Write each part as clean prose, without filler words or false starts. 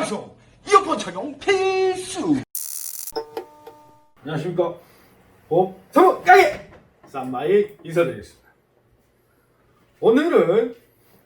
방송 이어폰 착용 필수. 안녕하십니까. 보험사무 가게 쌈마이 인사드리겠습니다. 오늘은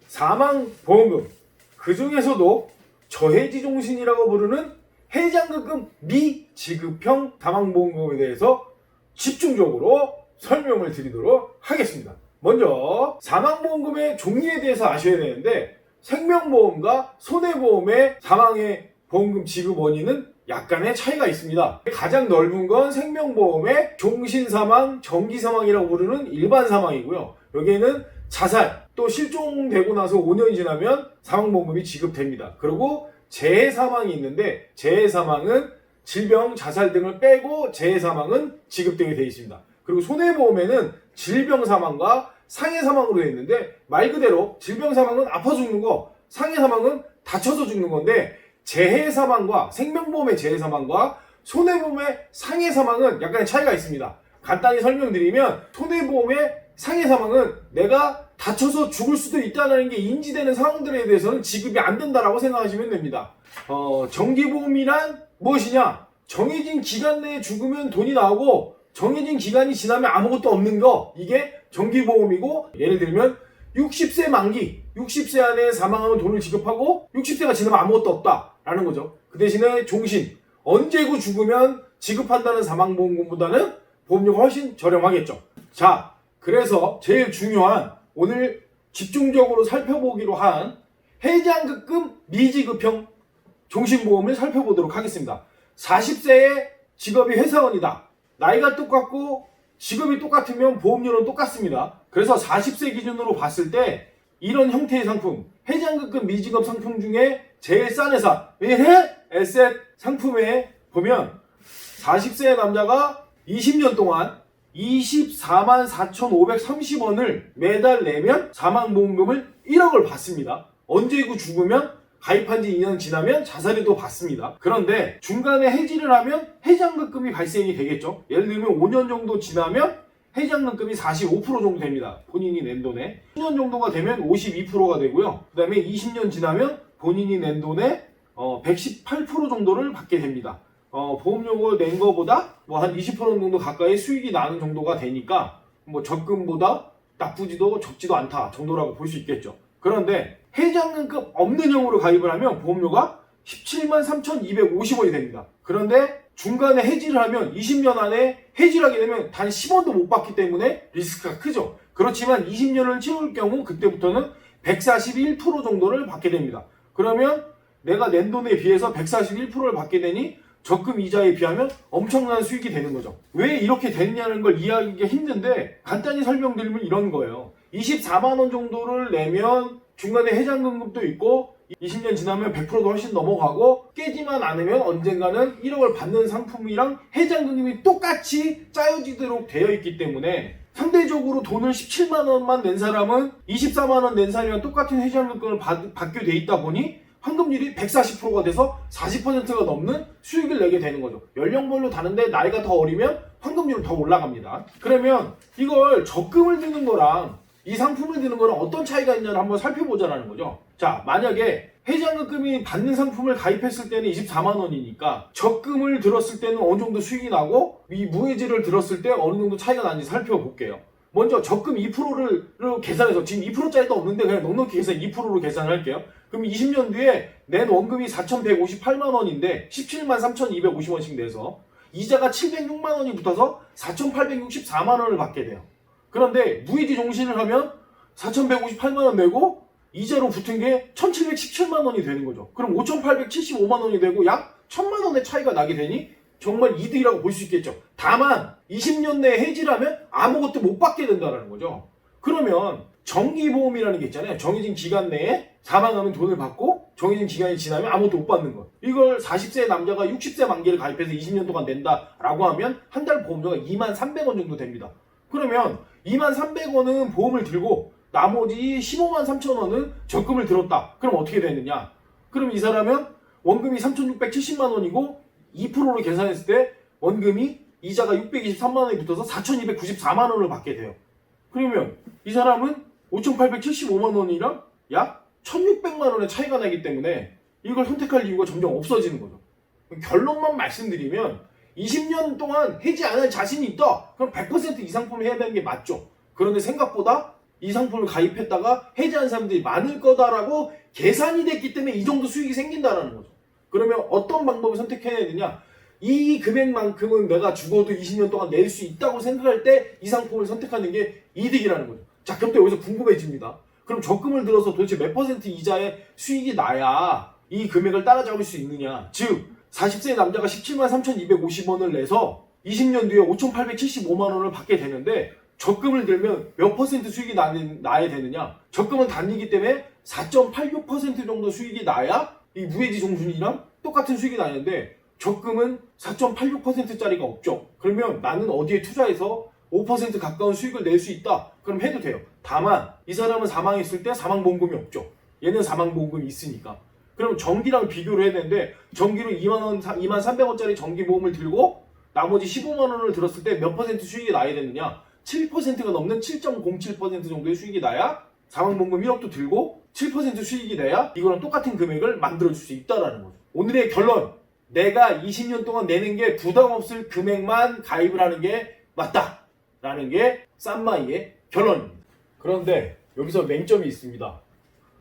사망보험금, 그 중에서도 저해지종신이라고 부르는 해장급금 미지급형 사망보험금에 대해서 집중적으로 설명을 드리도록 하겠습니다. 먼저 사망보험금의 종류에 대해서 아셔야 되는데, 생명보험과 손해보험의 사망의 보험금 지급 원인은 약간의 차이가 있습니다. 가장 넓은 건 생명보험의 종신사망, 정기사망이라고 부르는 일반 사망이고요. 여기에는 자살, 또 실종되고 나서 5년이 지나면 사망보험금이 지급됩니다. 그리고 재해사망이 있는데, 재해사망은 질병, 자살 등을 빼고 재해사망은 지급되게 되어 있습니다. 그리고 손해보험에는 질병사망과 상해사망으로 되어 있는데, 말 그대로 질병사망은 아파 죽는 거, 상해사망은 다쳐서 죽는 건데, 재해사망과 생명보험의 재해사망과 손해보험의 상해사망은 약간의 차이가 있습니다. 간단히 설명드리면, 손해보험의 상해사망은 내가 다쳐서 죽을 수도 있다는 게 인지되는 상황들에 대해서는 지급이 안 된다라고 생각하시면 됩니다. 정기보험이란 무엇이냐? 정해진 기간 내에 죽으면 돈이 나오고 정해진 기간이 지나면 아무것도 없는 거, 이게 정기보험이고, 예를 들면 60세 만기, 60세 안에 사망하면 돈을 지급하고 60세가 지나면 아무것도 없다라는 거죠. 그 대신에 종신, 언제고 죽으면 지급한다는 사망보험금보다는 보험료가 훨씬 저렴하겠죠. 자, 그래서 제일 중요한, 오늘 집중적으로 살펴보기로 한 해장급금 미지급형 종신보험을 살펴보도록 하겠습니다. 40세의 직업이 회사원이다. 나이가 똑같고 직업이 똑같으면 보험료는 똑같습니다. 그래서 40세 기준으로 봤을 때 이런 형태의 상품, 해장급금 미지급 상품 중에 제일 싼 회사, 에셋 상품에 보면 40세의 남자가 20년 동안 24만 4,530원을 매달 내면 사망보험금을 1억을 받습니다. 언제고 죽으면 가입한 지 2년 지나면 자살에도 받습니다. 그런데 중간에 해지를 하면 해장급금이 발생이 되겠죠. 예를 들면 5년 정도 지나면 해장급금이 45% 정도 됩니다. 본인이 낸 돈에. 10년 정도가 되면 52%가 되고요. 그 다음에 20년 지나면 본인이 낸 돈의 118% 정도를 받게 됩니다. 보험료가 낸 거보다 뭐 한 20% 정도 가까이 수익이 나는 정도가 되니까 뭐 적금보다 나쁘지도 적지도 않다 정도라고 볼 수 있겠죠. 그런데 해장급금 없는 형으로 가입을 하면 보험료가 17만 3,250원이 됩니다. 그런데 중간에 해지를 하면 20년 안에 해지를 하게 되면 단 10원도 못 받기 때문에 리스크가 크죠. 그렇지만 20년을 채울 경우 그때부터는 141% 정도를 받게 됩니다. 그러면 내가 낸 돈에 비해서 141%를 받게 되니 적금 이자에 비하면 엄청난 수익이 되는 거죠. 왜 이렇게 됐냐는 걸 이해하기가 힘든데, 간단히 설명드리면 이런 거예요. 24만 원 정도를 내면 중간에 해장급금도 있고 20년 지나면 100%도 훨씬 넘어가고 깨지만 않으면 언젠가는 1억을 받는 상품이랑 해장급금이 똑같이 짜여지도록 되어 있기 때문에 상대적으로 돈을 17만 원만 낸 사람은 24만 원 낸 사람이랑 똑같은 해장급금을 받게 돼 있다 보니 환급률이 140%가 돼서 40%가 넘는 수익을 내게 되는 거죠. 연령별로 다른데 나이가 더 어리면 환급률은 더 올라갑니다. 그러면 이걸 적금을 드는 거랑 이 상품을 드는 거랑 어떤 차이가 있냐를 한번 살펴보자라는 거죠. 자, 만약에 해장급금이 받는 상품을 가입했을 때는 24만 원이니까 적금을 들었을 때는 어느 정도 수익이 나고 이 무해지를 들었을 때 어느 정도 차이가 나는지 살펴볼게요. 먼저 적금 2%를 계산해서, 지금 2%짜리도 없는데 그냥 넉넉히 계산 2%로 계산을 할게요. 그럼 20년 뒤에 낸 원금이 4,158만 원인데 17만 3,250원씩 내서 이자가 706만 원이 붙어서 4,864만 원을 받게 돼요. 그런데 무해지 종신을 하면 4,158만 원 내고 이자로 붙은 게 1,717만 원이 되는 거죠. 그럼 5,875만 원이 되고 약 1,000만 원의 차이가 나게 되니 정말 이득이라고 볼 수 있겠죠. 다만 20년 내에 해지를 하면 아무것도 못 받게 된다는 거죠. 그러면 정기보험이라는 게 있잖아요. 정해진 기간 내에 사망하면 돈을 받고 정해진 기간이 지나면 아무것도 못 받는 것. 이걸 40세 남자가 60세 만기를 가입해서 20년 동안 낸다라고 하면 한 달 보험료가 2만 300원 정도 됩니다. 그러면 2만 300원은 보험을 들고 나머지 15만 3천 원은 적금을 들었다. 그럼 어떻게 되느냐? 그럼 이 사람은 원금이 3,670만 원이고 2%로 계산했을 때 원금이 이자가 623만 원이 붙어서 4,294만 원을 받게 돼요. 그러면 이 사람은 5,875만 원이랑 약 1,600만 원의 차이가 나기 때문에 이걸 선택할 이유가 점점 없어지는 거죠. 결론만 말씀드리면 20년 동안 해지 안 할 자신이 있다. 그럼 100% 이 상품을 해야 되는 게 맞죠. 그런데 생각보다 이 상품을 가입했다가 해지한 사람들이 많을 거다라고 계산이 됐기 때문에 이 정도 수익이 생긴다라는 거죠. 그러면 어떤 방법을 선택해야 되느냐? 이 금액만큼은 내가 죽어도 20년 동안 낼 수 있다고 생각할 때 이 상품을 선택하는 게 이득이라는 거죠. 자, 그럼 또 여기서 궁금해집니다. 그럼 적금을 들어서 도대체 몇 퍼센트 이자의 수익이 나야 이 금액을 따라잡을 수 있느냐? 즉 40세 남자가 17만 3,250원을 내서 20년 뒤에 5,875만 원을 받게 되는데 적금을 들면 몇 퍼센트 수익이 나야 되느냐? 적금은 단위이기 때문에 4.86% 정도 수익이 나야 이 무해지 종순이랑 똑같은 수익이 나는데 적금은 4.86%짜리가 없죠. 그러면 나는 어디에 투자해서 5% 가까운 수익을 낼 수 있다. 그럼 해도 돼요. 다만 이 사람은 사망했을 때 사망보험금이 없죠. 얘는 사망보험금이 있으니까. 그럼 정기랑 비교를 해야 되는데 정기로 2만 300원짜리 정기보험을 들고 나머지 15만 원을 들었을 때 몇 퍼센트 수익이 나야 되느냐? 7%가 넘는 7.07% 정도의 수익이 나야 사망보험금 1억도 들고 7% 수익이 내야 이거랑 똑같은 금액을 만들어줄 수 있다라는 거죠. 오늘의 결론. 내가 20년 동안 내는 게 부담 없을 금액만 가입을 하는 게 맞다라는 게 쌈마이의 결론입니다. 그런데 여기서 맹점이 있습니다.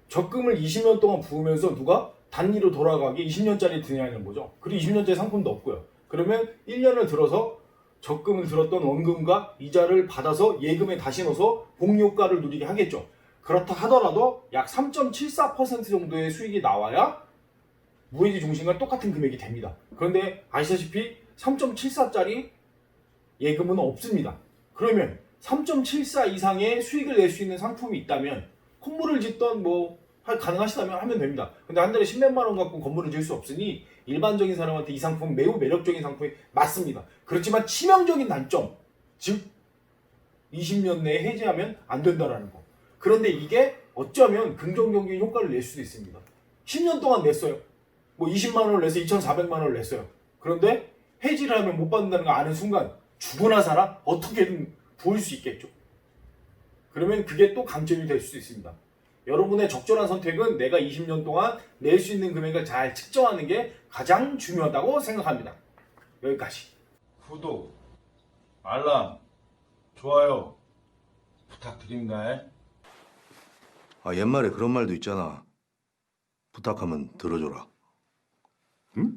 적금을 20년 동안 부으면서 누가 단위로 돌아가게 20년짜리 드냐는 거죠. 그리고 20년짜리 상품도 없고요. 그러면 1년을 들어서 적금을 들었던 원금과 이자를 받아서 예금에 다시 넣어서 복리효과를 누리게 하겠죠. 그렇다 하더라도 약 3.74% 정도의 수익이 나와야 무해지 종신과 똑같은 금액이 됩니다. 그런데 아시다시피 3.74짜리 예금은 없습니다. 그러면 3.74 이상의 수익을 낼 수 있는 상품이 있다면 콧물을 짓던 가능하시다면 하면 됩니다. 근데 한 달에 10몇만 원 갖고 건물을 지을 수 없으니 일반적인 사람한테 이 상품은 매우 매력적인 상품이 맞습니다. 그렇지만 치명적인 단점, 즉 20년 내에 해지하면 안 된다라는 거. 그런데 이게 어쩌면 긍정적인 효과를 낼 수도 있습니다. 10년 동안 냈어요. 20만 원을 내서 2,400만 원을 냈어요. 그런데 해지를 하면 못 받는다는 거 아는 순간 죽으나 살아 어떻게든 부을 수 있겠죠. 그러면 그게 또 강점이 될 수도 있습니다. 여러분의 적절한 선택은 내가 20년 동안 낼 수 있는 금액을 잘 측정하는 게 가장 중요하다고 생각합니다. 여기까지. 구독, 알람, 좋아요 부탁드립니다. 아, 옛말에 그런 말도 있잖아. 부탁하면 들어줘라. 응?